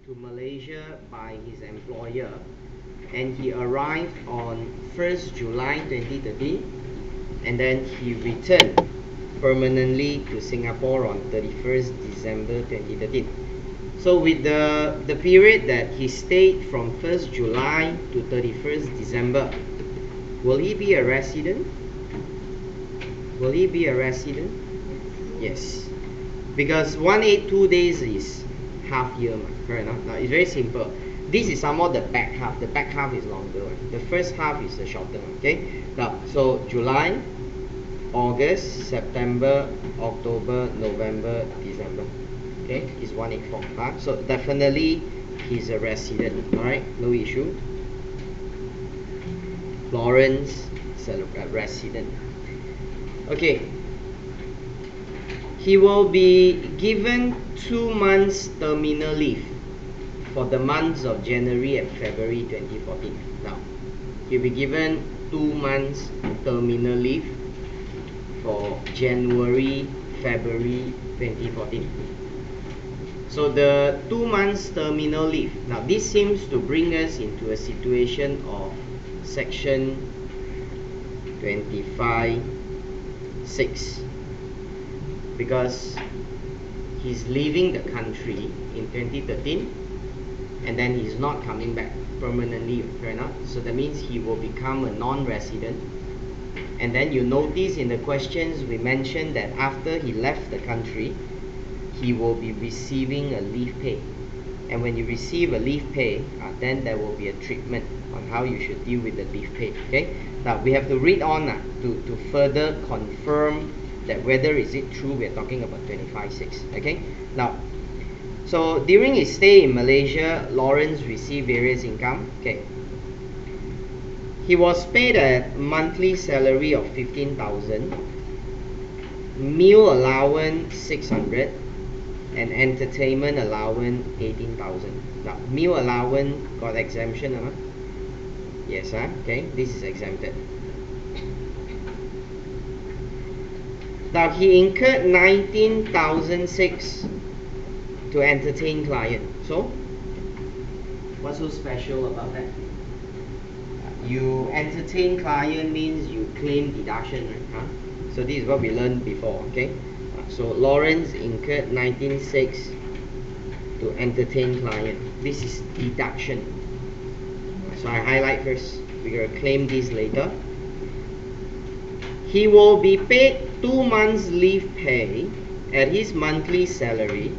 to Malaysia by his employer, and he arrived on 1st July 2013, and then he returned permanently to Singapore on 31st December 2013. So with the period that he stayed from 1st July to 31st December, will he be a resident? Will he be a resident? Yes. Because 182 days is half year, fair enough. Now it's very simple. This is some more the back half. The back half is longer. The first half is the shorter. Okay. Now, so July, August, September, October, November, December. Okay, is 184. So definitely he's a resident. All right, no issue. Lawrence is a resident. Okay. He will be given 2 months terminal leave for the months of January and February 2014. Now, he'll be given 2 months terminal leave for January, February 2014. So the 2 months terminal leave. Now, this seems to bring us into a situation of section 25(6). Because he's leaving the country in 2013, and then he's not coming back permanently, fair enough. So that means he will become a non-resident. And then you notice in the questions we mentioned that after he left the country, he will be receiving a leave pay. And when you receive a leave pay, then there will be a treatment on how you should deal with the leave pay. Okay. Now we have to read on to further confirm that whether is it true we're talking about 25(6). Okay. Now, so during his stay in Malaysia, Lawrence received various income. Okay. He was paid a monthly salary of 15,000, meal allowance 600, and entertainment allowance 18,000. Now, meal allowance got exemption, huh? Yes, huh? Okay. This is exempted. Now he incurred 19,006 to entertain client. So, what's so special about that? You entertain client means you claim deduction, right? Huh? So this is what we learned before. Okay. So Lawrence incurred 19,600 to entertain client. This is deduction. So I highlight first. We're gonna claim this later. He will be paid 2 months leave pay at his monthly salary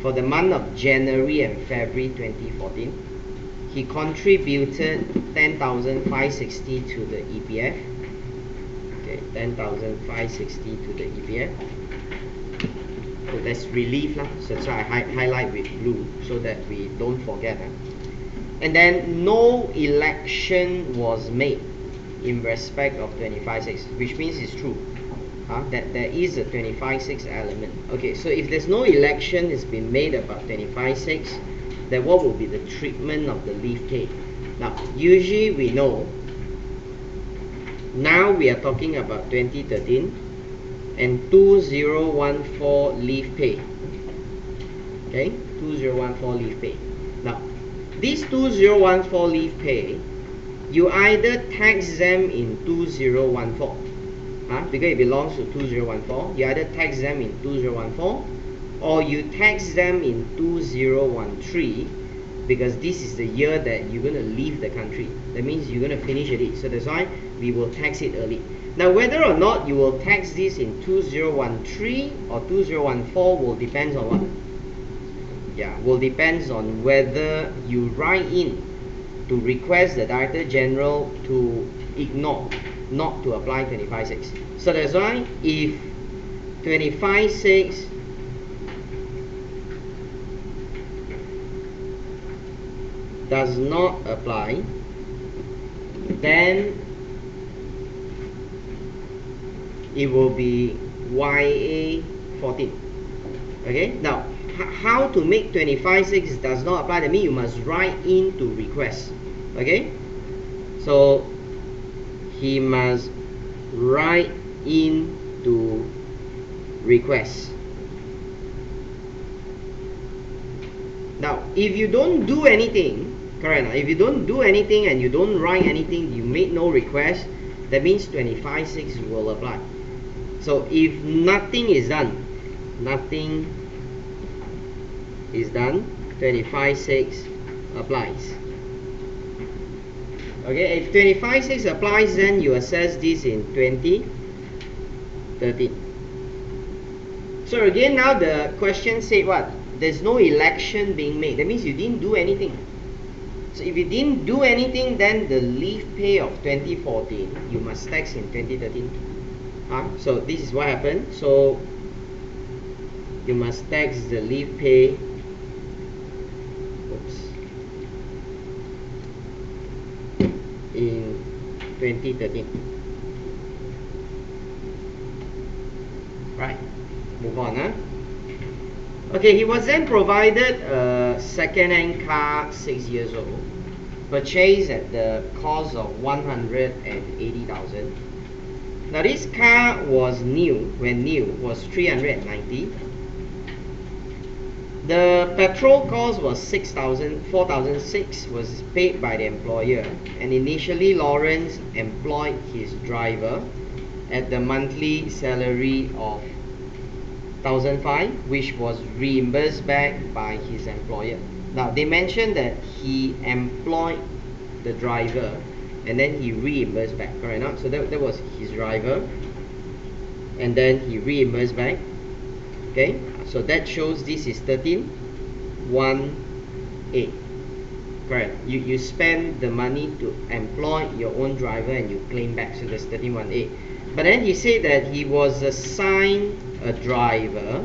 for the month of January and February 2014. He contributed 10,560 to the EPF. Okay, 10,560 to the EPF. So that's relief lah. So that's why I highlight with blue so that we don't forget. And then no election was made in respect of 25(6), which means it's true. That there is a 25(6) element. Okay, so if there's no election has been made about 25(6), then what will be the treatment of the leave pay? Now, usually we know, now we are talking about 2013 and 2014 leave pay. Okay, 2014 leave pay. Now, this 2014 leave pay, you either tax them in 2014, because it belongs to 2014. You either tax them in 2014 or you tax them in 2013, because this is the year that you're going to leave the country. That means you're going to finish it. So that's why we will tax it early. Now, whether or not you will tax this in 2013 or 2014 will depend on what? Yeah, will depends on whether you write in to request the Director General to ignore, not to apply 25(6). So that's why if 25(6) does not apply, then it will be YA 14. Okay, now how to make 25(6) does not apply? That means you must write in to request. Okay, so he must write in to request. Now, if you don't do anything, correct? If you don't do anything and you don't write anything, you made no request, that means 25(6) will apply. So if nothing is done, 25(6) applies. Okay, if 25(6) applies, then you assess this in 2013. So again, now the question said what? There's no election being made. That means you didn't do anything. So if you didn't do anything, then the leave pay of 2014 you must tax in 2013. So this is what happened. So you must tax the leave pay. In 2013. Right, move on. Okay, he was then provided a second-hand car, 6 years old, purchased at the cost of 180,000. Now this car was new, when new, was 390. The petrol cost was 4,006 was paid by the employer, and initially Lawrence employed his driver at the monthly salary of 1,005, which was reimbursed back by his employer. Now they mentioned that he employed the driver and then he reimbursed back, correct? Not? So that was his driver and then he reimbursed back. Okay, so that shows this is 1318. Correct. You spend the money to employ your own driver and you claim back, so that's 1318. But then he said that he was assigned a driver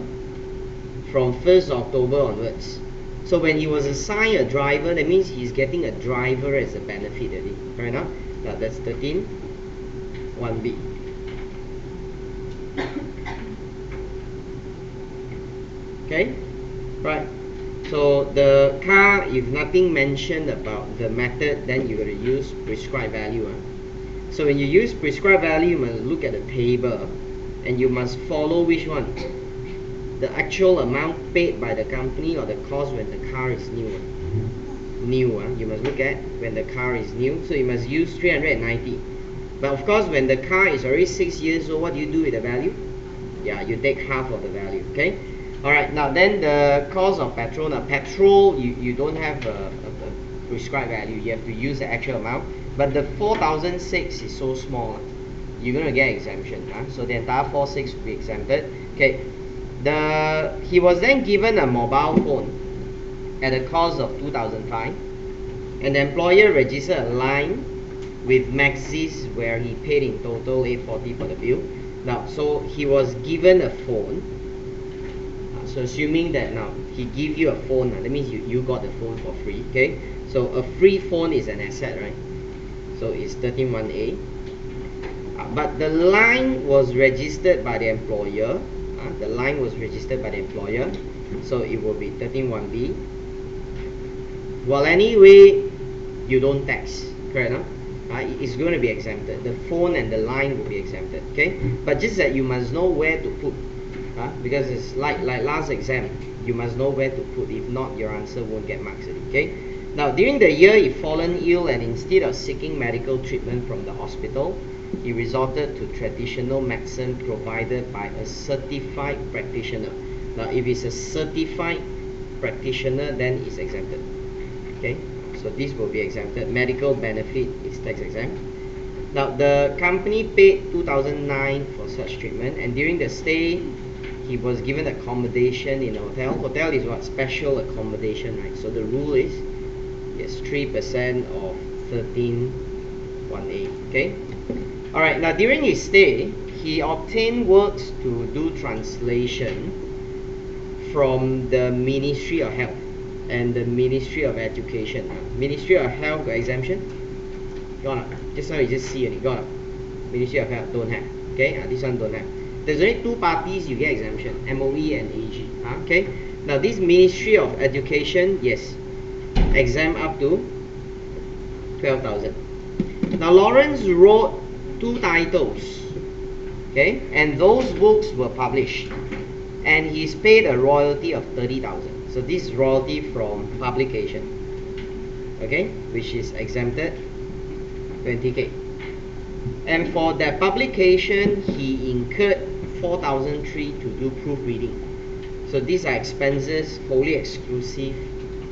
from 1st October onwards. So when he was assigned a driver, that means he's getting a driver as a benefit already. Right now? Now that's 13(1)(b). Okay? Right. So the car, if nothing mentioned about the method, then you're going to use prescribed value. So when you use prescribed value, you must look at the table and you must follow which one? The actual amount paid by the company or the cost when the car is new. You must look at when the car is new. So you must use 390. But of course, when the car is already 6 years old, what do you do with the value? Yeah, you take half of the value. Okay. Alright, now then the cost of petrol. Now petrol, you don't have a prescribed value. You have to use the actual amount. But the 4,006 is so small, you're going to get exemption. So the entire 4,600 will be exempted. Okay. He was then given a mobile phone at a cost of 2,005. And the employer registered a line with Maxis where he paid in total 840 for the bill. Now, so he was given a phone. So assuming that now he give you a phone, that means you got the phone for free. Okay, so a free phone is an asset, right? So it's 13(1)(a). But the line was registered by the employer. The line was registered by the employer, so it will be 13(1)(b). Well, anyway, you don't tax, correct? No? It's going to be exempted. The phone and the line will be exempted. Okay, but just that you must know where to put. Because it's like last exam, you must know where to put. If not, your answer won't get marks. Okay. Now, during the year, he fallen ill, and instead of seeking medical treatment from the hospital, he resorted to traditional medicine provided by a certified practitioner. Now, if it's a certified practitioner, then it's exempted. Okay. So this will be exempted. Medical benefit is tax exempt. Now, the company paid 2,009 for such treatment, and during the stay, he was given accommodation in a hotel. Hotel is what? Special accommodation, right? So the rule is, yes, 3% of 13(1)(a). Okay. All right. Now during his stay, he obtained works to do translation from the Ministry of Health and the Ministry of Education. Ministry of Health got exemption? Gone up. Just now you just see it. Gone up. Ministry of Health don't have. Okay. This one don't have. There's only two parties you get exemption, MOE and AG. Okay. Now this Ministry of Education, yes, exempt up to 12,000. Now Lawrence wrote 2 titles, okay, and those books were published, and he's paid a royalty of 30,000. So this is royalty from publication, okay, which is exempted 20k. And for that publication, he incurred 4,003 to do proofreading. So these are expenses wholly exclusive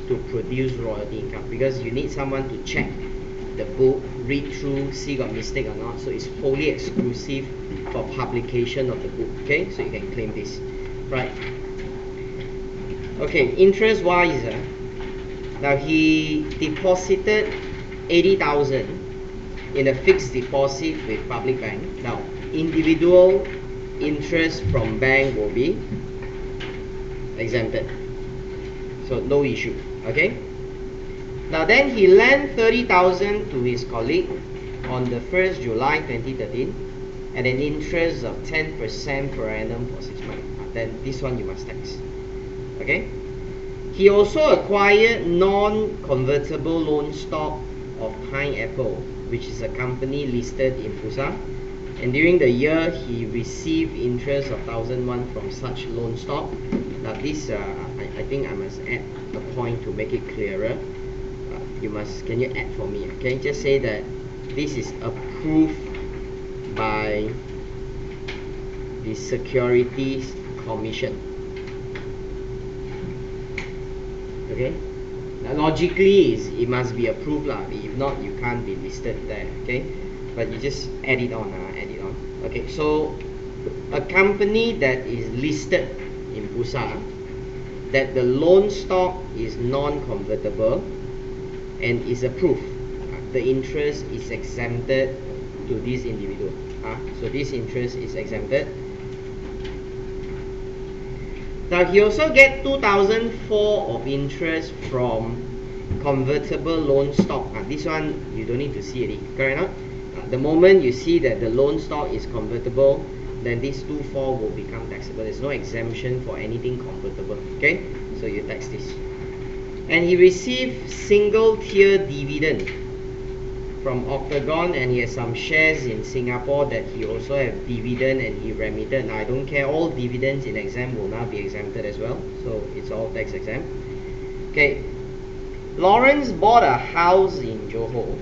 to produce royalty income, because you need someone to check the book, read through, see got mistake or not. So it's wholly exclusive for publication of the book. Okay, so you can claim this, right? Okay, interest wise, now he deposited 80,000 in a fixed deposit with public bank. Now individual interest from bank will be exempted, so no issue. Okay, now then he lent 30,000 to his colleague on the 1st July 2013 at an interest of 10% per annum for 6 months. Then this one you must tax. Okay, he also acquired non-convertible loan stock of Pineapple, which is a company listed in Pusa, and during the year he received interest of 1,001 from such loan stock. Now this I think I must add a point to make it clearer. Can you add for me? Okay, just say that this is approved by the Securities Commission. Okay, now logically it must be approved lah. If not, you can't be listed there. Okay, but you just add it on. Okay, so a company that is listed in Pusa, that the loan stock is non-convertible and is approved, the interest is exempted to this individual. So this interest is exempted. Now he also get 2,004 of interest from convertible loan stock. This one you don't need to see it, correct or not? The moment you see that the loan stock is convertible, then this 2,4 will become taxable. There's no exemption for anything convertible. Okay, so you tax this. And he received single tier dividend from Octagon, and he has some shares in Singapore that he also have dividend and he remitted. Now I don't care, all dividends in exam will now be exempted as well, so it's all tax exempt. Okay, Lawrence bought a house in Johor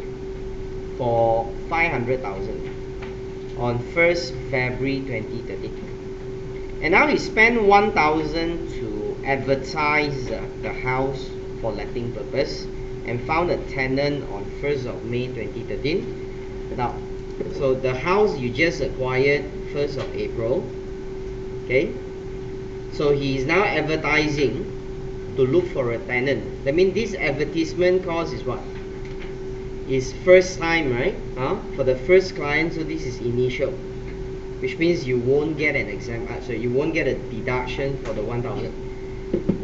for 500,000 on 1st February 2013, and now he spent 1,000 to advertise the house for letting purpose, and found a tenant on 1st of May 2013. Now, so the house you just acquired 1st of April. Okay, so he is now advertising to look for a tenant. That means this advertisement cost is what? Is first time, right? For the first client, so this is initial, which means you won't get an so you won't get a deduction for the 1,000.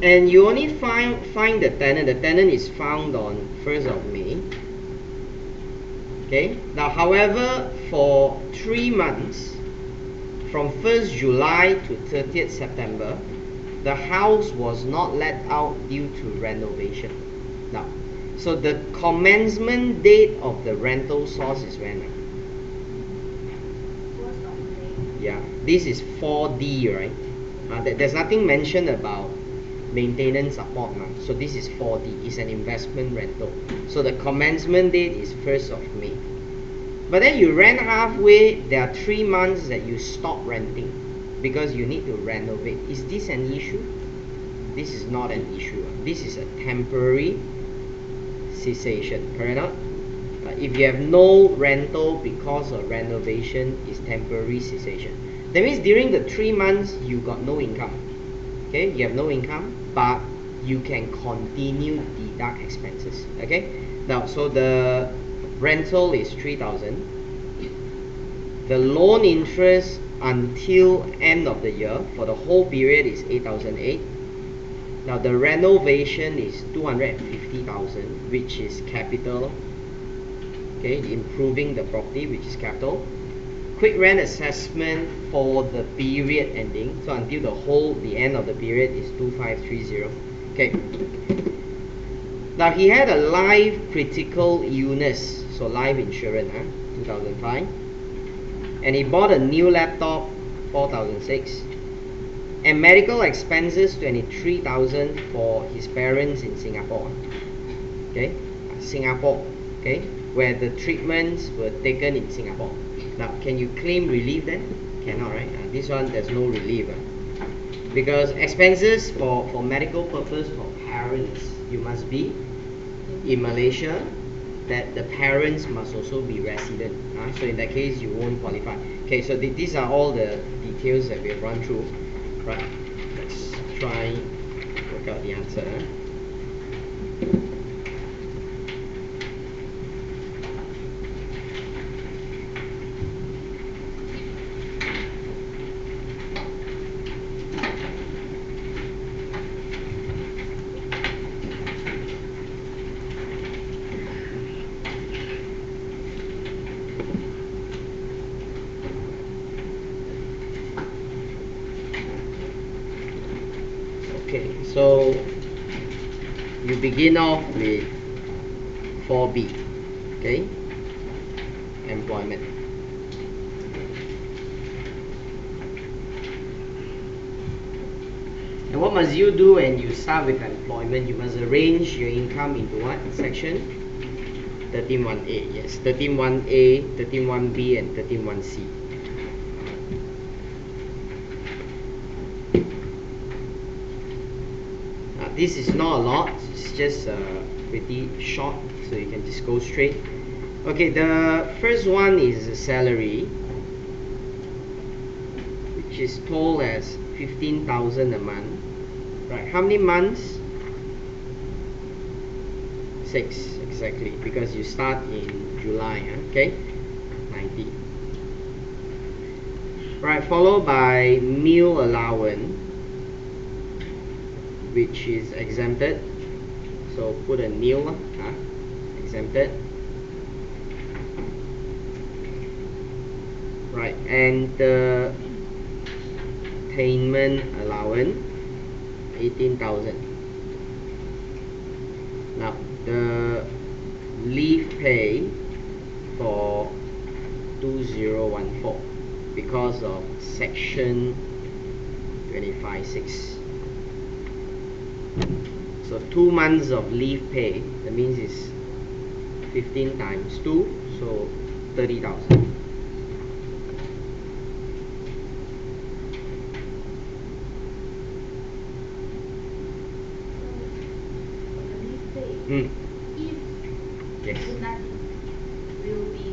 And you only find the tenant. The tenant is found on 1st of May. Okay. Now, however, for 3 months, from 1st July to 30th September, the house was not let out due to renovation. Now, so the commencement date of the rental source is when? Yeah, this is 4D, right? There's nothing mentioned about maintenance support now. So this is 4D, it's an investment rental. So the commencement date is 1st of May. But then you rent halfway, there are 3 months that you stop renting because you need to renovate. Is this an issue? This is not an issue. This is a temporary cessation, correct or not? If you have no rental because of renovation, it's temporary cessation. That means during the 3 months you got no income. Okay, you have no income, but you can continue deduct expenses. Okay, now so the rental is 3,000. The loan interest until end of the year for the whole period is 8,008. Now the renovation is 250,000, which is capital. Okay, improving the property, which is capital. Quick rent assessment for the period ending, so until the end of the period is 2,530. Okay. Now he had a life critical illness, so life insurance, 2005, and he bought a new laptop, 4,006. And medical expenses 23,000 for his parents in Singapore. Okay, Singapore. Okay, where the treatments were taken in Singapore. Now, can you claim relief then? Cannot, right? This one there's no relief. Because expenses for medical purpose for parents, you must be in Malaysia, that the parents must also be resident. So in that case, you won't qualify. Okay, so these are all the details that we have run through. Right, let's try work out the answer. Okay, so you begin off with 4B, okay, employment. And what must you do when you start with employment? You must arrange your income into what section? 13.1a, yes, 13.1a, 13.1b, and 13.1c. This is not a lot, it's just pretty short, so you can just go straight. Okay, the first one is the salary, which is told as 15,000 a month. Right, how many months? 6, exactly, because you start in July, okay? 90. Right, followed by meal allowance, which is exempted, so put a nil, exempted. Right, and the attainment allowance 18,000. Now the leave pay for 2014 because of section 25(6). So 2 months of leave pay, that means it's 15 times 2, so 30,000. If yes, nothing will be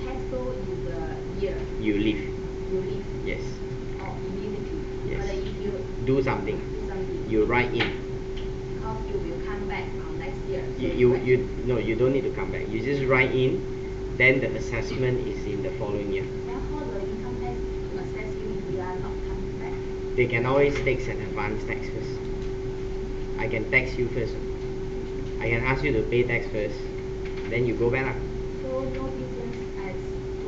taxable in the year you leave. you leave Yes, or immediately. yes. But if you Do something. do something, You write in. how you will come back on next year. So No, you don't need to come back. You just write in. Then the assessment is in the following year. Then how the income tax assess you if you are not coming back? They can always take an advance tax first. I can tax you first. I can ask you to pay tax first. Then you go back. So no difference as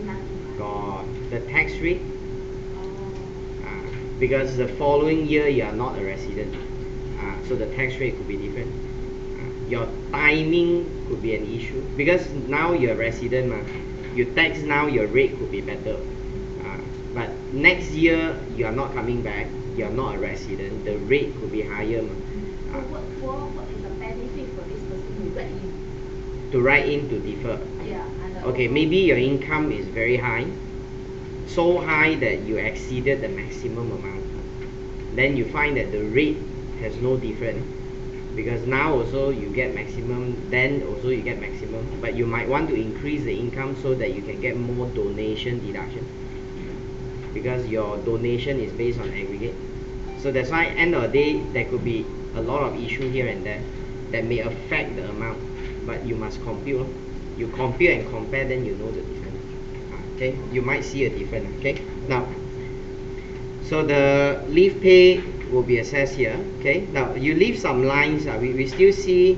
nothing. Got the tax rate. Oh. Because the following year you are not a resident, so the tax rate could be different. Your timing could be an issue because now you're a resident, you tax now, your rate could be better. But next year you are not coming back, you are not a resident, the rate could be higher. So what is the benefit for this person who write in? To write in to defer. Yeah. And Okay, maybe your income is very high, so high that you exceeded the maximum amount. Then you find that the rate has no difference because now also you get maximum, then also you get maximum, but you might want to increase the income so that you can get more donation deduction because your donation is based on aggregate. So that's why end of the day there could be a lot of issue here and there that may affect the amount, but you must compute. You compute and compare, then you know the difference. Okay, you might see a difference. Okay, now so the leave pay will be assessed here. Okay, now you leave some lines. We still see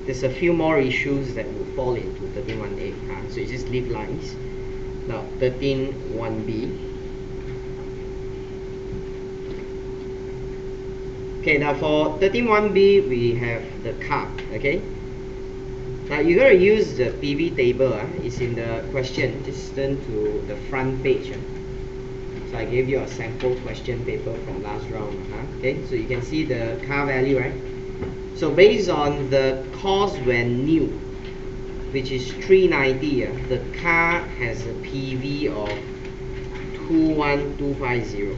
there's a few more issues that will fall into 13.1a. So you just leave lines. Now 13.1b. Okay, now for 13.1b we have the card. Okay, now you gotta use the PV table. It's in the question. Just turn to the front page. So I gave you a sample question paper from last round. Okay, so you can see the car value, right? So based on the cost when new, which is 390, the car has a PV of 21250.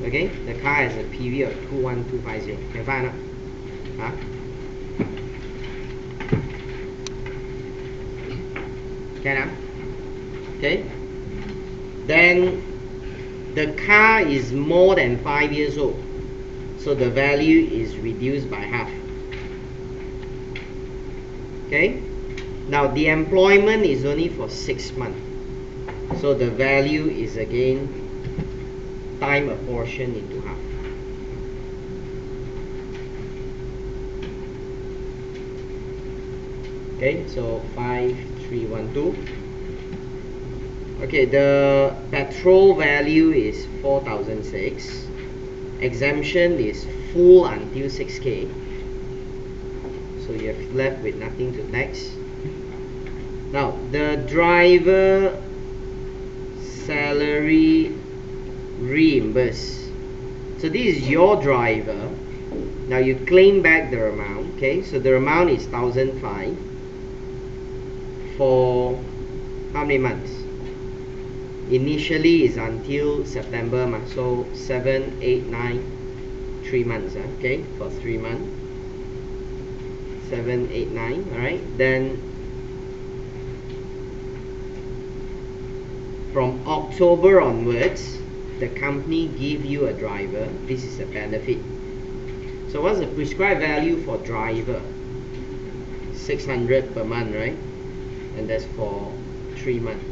Okay, the car has a PV of 21250. Can find out? Huh? Can I? Okay. Then the car is more than 5 years old, so the value is reduced by half. Okay. Now the employment is only for 6 months, so the value is again time apportioned into half. Okay, so 5312. Okay, the petrol value is 4006. Exemption is full until 6K, so you have left with nothing to tax. Now the driver salary reimbursed. So this is your driver. Now you claim back the amount. Okay, so the amount is 1005 for how many months? Initially is until September, so 7, 8, 9, 3 months. Okay, for 3 months. 7, 8, 9. All right. Then from October onwards, the company give you a driver. This is a benefit. So what's the prescribed value for driver? 600 per month, right? And that's for 3 months.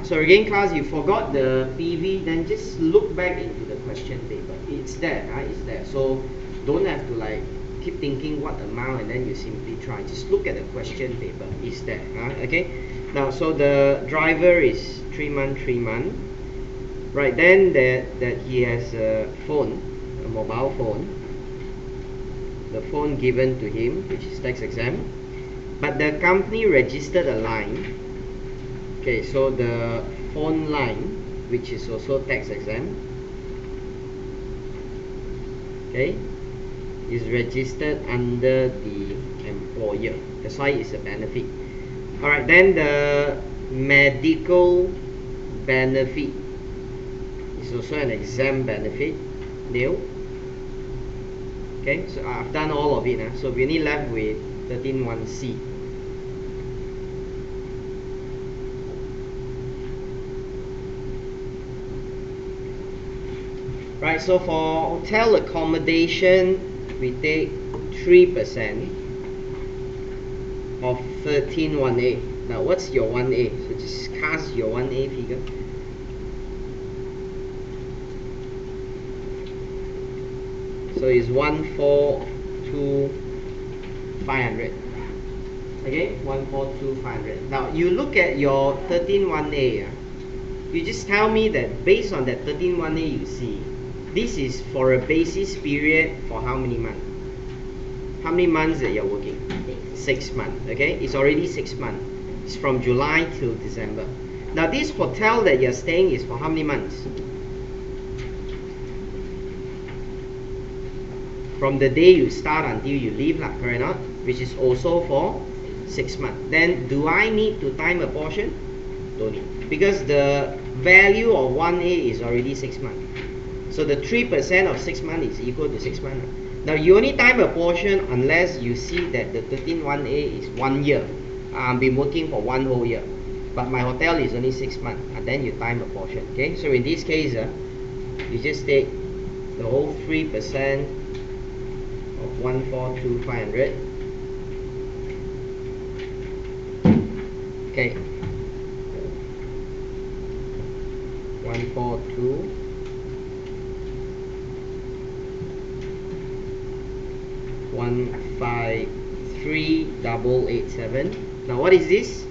So again, class, you forgot the PV, then just look back into the question paper. It's there, it's there. So don't have to like keep thinking what amount and then you simply try. Just look at the question paper. It's there. Okay. Now, so the driver is 3 months, 3 months. Right, then that he has a phone, a mobile phone. The phone given to him, which is tax exempt. But the company registered a line. Okay, so the phone line, which is also tax exempt, okay, is registered under the employer. That's why it's a benefit. Alright, then the medical benefit is also an exempt benefit, nil. Okay, so I've done all of it. So we only left with 13.1c. Right, so for hotel accommodation, we take 3% of 13.1a. Now, what's your 1a? So just cast your 1a figure. So it's 142,500. Okay, 142,500. Now you look at your 13.1a. You just tell me that based on that 13.1a you see, this is for a basis period for how many months? How many months that you're working? 6 months. Okay, it's already 6 months. It's from July till December. Now this hotel that you're staying is for how many months? From the day you start until you leave, correct or not? Which is also for 6 months. Then do I need to time apportion? Don't need, because the value of 1A is already 6 months. So the 3% of 6 months is equal to 6 months. Now you only time apportion unless you see that the 13.1A is 1 year. I've been working for 1 whole year, but my hotel is only 6 months, and then you time apportion. Okay, so in this case, you just take the whole 3% of 142,500. Okay, 142. 153,887. Now what is this?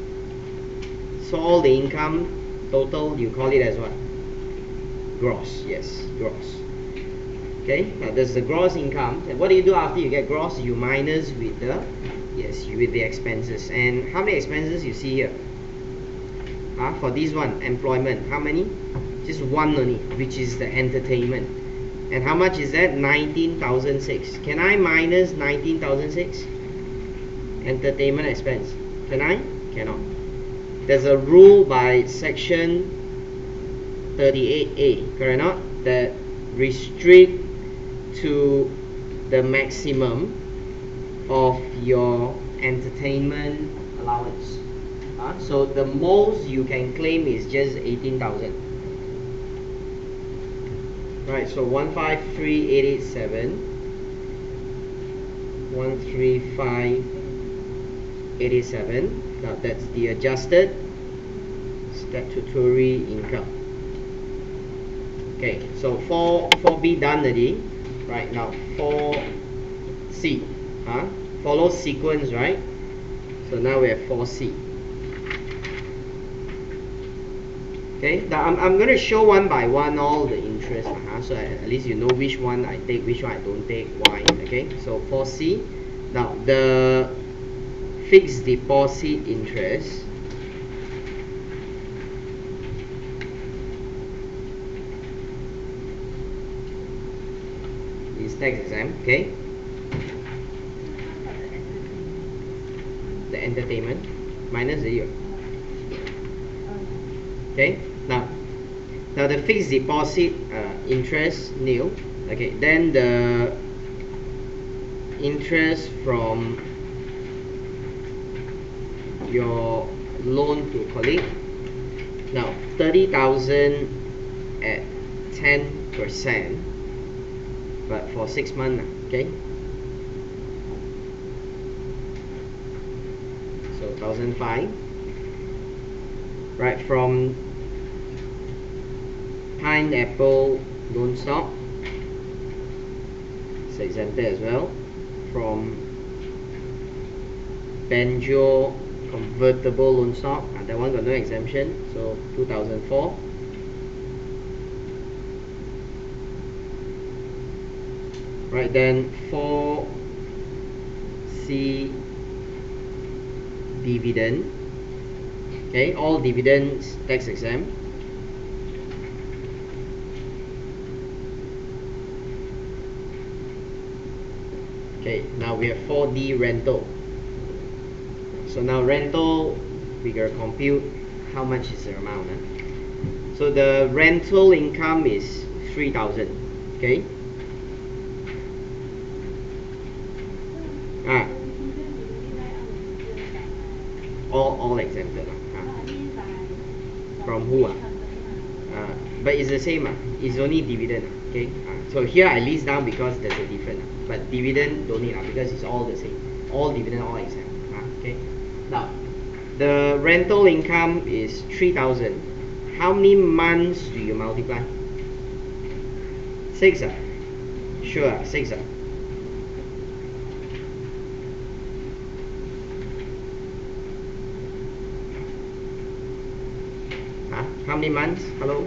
So all the income total, you call it as what? Gross. Yes, gross. Okay, now there's the gross income. And what do you do after you get gross? You minus with the, yes, with the expenses. And how many expenses you see here? For this one, employment, how many? Just one only, which is the entertainment. And how much is that? 19,006. Can I minus 19,006? Entertainment expense. Can I? Cannot. There's a rule by section 38A, correct or not? That restrict to the maximum of your entertainment allowance. So the most you can claim is just 18,000. Right, so 153,887, 135,887. Now that's the adjusted statutory income. Okay, so 4B done already. Right, now 4C. Follow sequence, right? So now we have 4C. Okay, now I'm going to show one by one all the interest, so at least you know which one I take, which one I don't take, why. Okay, so 4C. Now the fixed deposit interest is tax exempt. Okay, the entertainment minus the year. Okay, now the fixed deposit interest nil. Okay, then the interest from your loan to colleague. Now 30,000 at 10%, but for 6 months. Okay, so 1,005. Right, from Pineapple loan stock, it's exempted as well. From Banjo convertible loan stock, that one got no exemption, so 2004. Right, then 4C dividend. Okay, all dividends tax exempt. Okay, now we have 4D rental. So now rental, we gotta compute how much is the amount. So the rental income is 3,000. Okay. All exempted. From who? But it's the same. It's only dividend. Okay. So here I list down because there's a difference. But dividend don't need because it's all the same. All dividend, all exempt. Okay. Now, the rental income is 3,000. How many months do you multiply? 6. Sure, 6. How many months? Hello?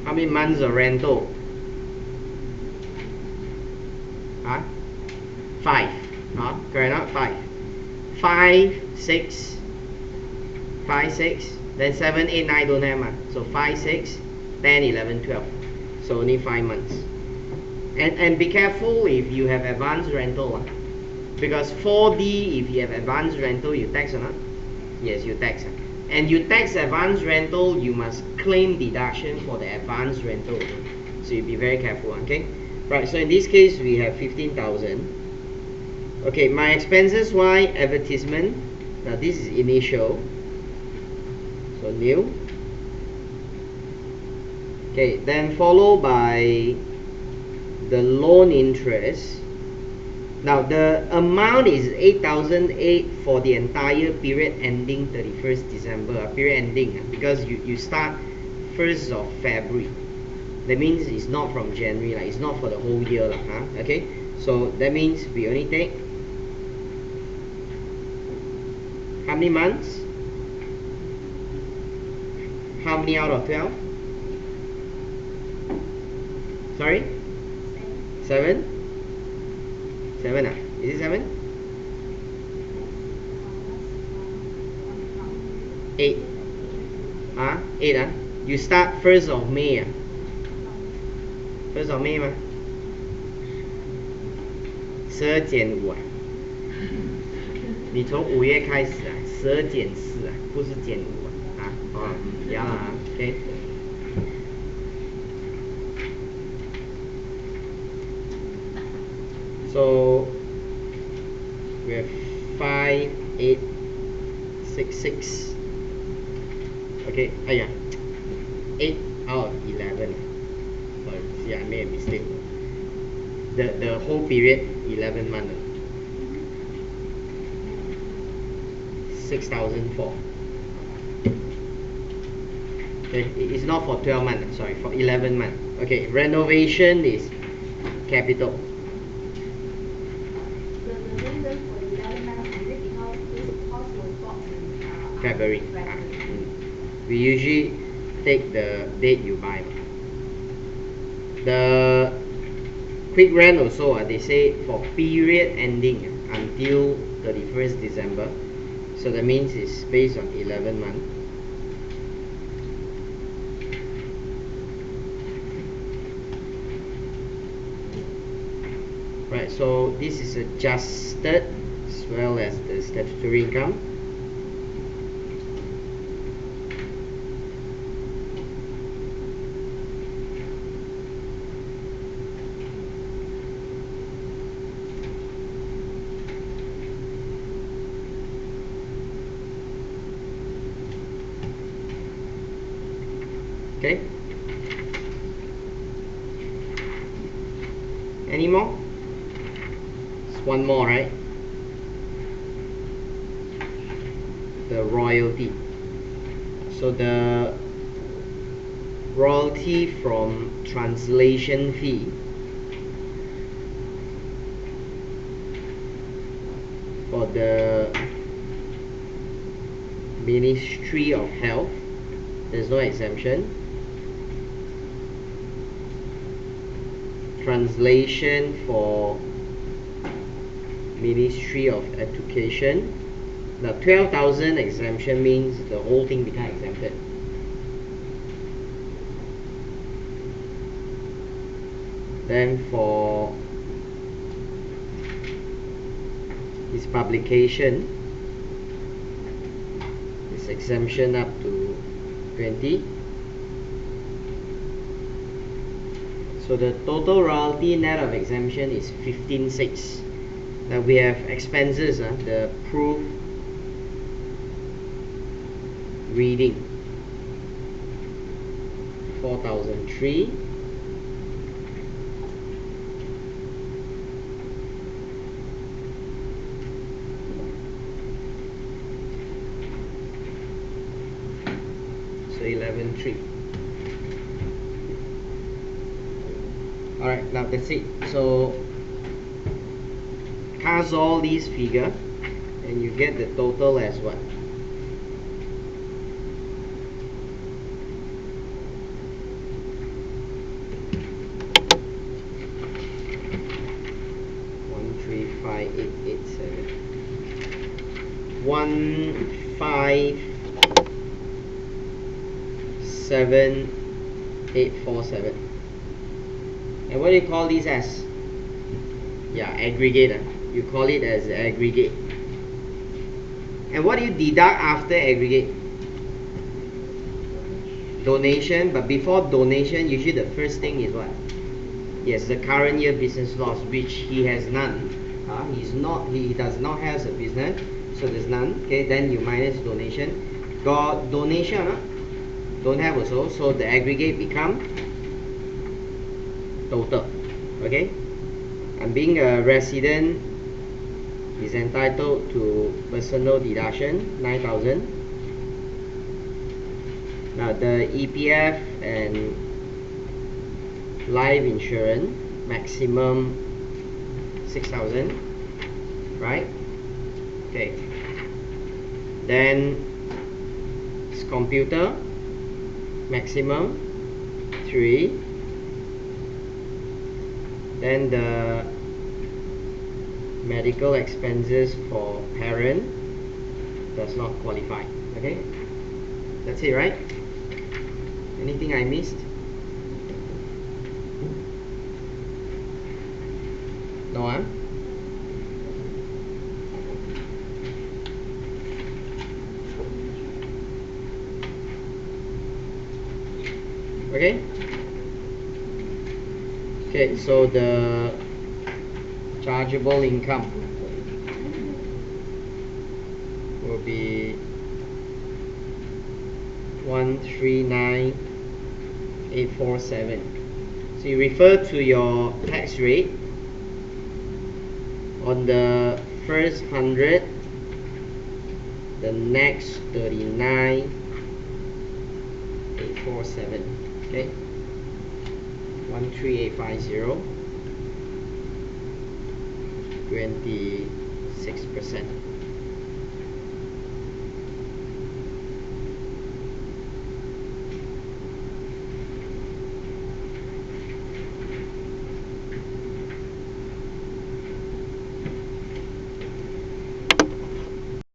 How many months of rental? 5. Correct, not 5. 5, 6. 5, 6. Then 7, 8, 9 don't have. So 5, 6, 10, 11, 12. So only 5 months. And be careful if you have advanced rental. Because 4D, if you have advanced rental, you tax or not? Yes, you tax. And you tax advanced rental, you must claim deduction for the advanced rental. So you be very careful, okay? Right, so in this case, we have 15,000. Okay, my expenses why advertisement. Now this is initial. So new. Okay, then followed by the loan interest. Now the amount is 8,008 for the entire period ending 31st December. Period ending because you start 1st of February. That means it's not from January, it's not for the whole year. Okay, so that means we only take how many months? How many out of 12? Sorry? 7? 7 ah? Is it 7? 8. 8 ah? You start 1st of May ah? 1st of May 吗？12减5啊？你从5月开始啊，12减4啊，不是减5啊？呀啊 ，OK。So we have 5, 8, 6, 6. Okay, 8 out of 11. Sorry, see, I made a mistake. The whole period 11 months. 6,004. Okay, it's not for 12 months. Sorry, for 11 months. Okay, renovation is capital. The reason for 11 months is it because this house was bought in February. February. We usually take the date you buy. The quick rent also, they say for period ending until 31st December. So that means it's based on 11 months. Right, so this is adjusted as well as the statutory income. Okay. Any more? It's one more, right? The royalty. So the royalty from translation fee for the Ministry of Health, there's no exemption. Translation for Ministry of Education. Now 12,000 exemption means the whole thing becomes exempted. Then for his publication, this exemption up to 20. So the total royalty net of exemption is 15,600. Now we have expenses, the proof reading 4,003. So 11,300. Alright, now that's it. So cast all these figures and you get the total as what? $1,587,847. And what do you call these as? Yeah, aggregate. You call it as aggregate. And what do you deduct after aggregate? Donation. But before donation, usually the first thing is what? Yes, the current year business loss, which he has none. He does not have a business, so there's none. Okay, then you minus donation. Got donation, don't have also, so the aggregate become total. Okay, and being a resident is entitled to personal deduction 9,000. Now the EPF and life insurance maximum 6,000, right? Okay, then it's computer maximum 3. Then the medical expenses for parent does not qualify. Okay, that's it, right? Anything I missed? No, huh? Okay. Okay, so the chargeable income will be 139,847. So you refer to your tax rate on the first 100, the next 39,847. Okay, 13850, 26%.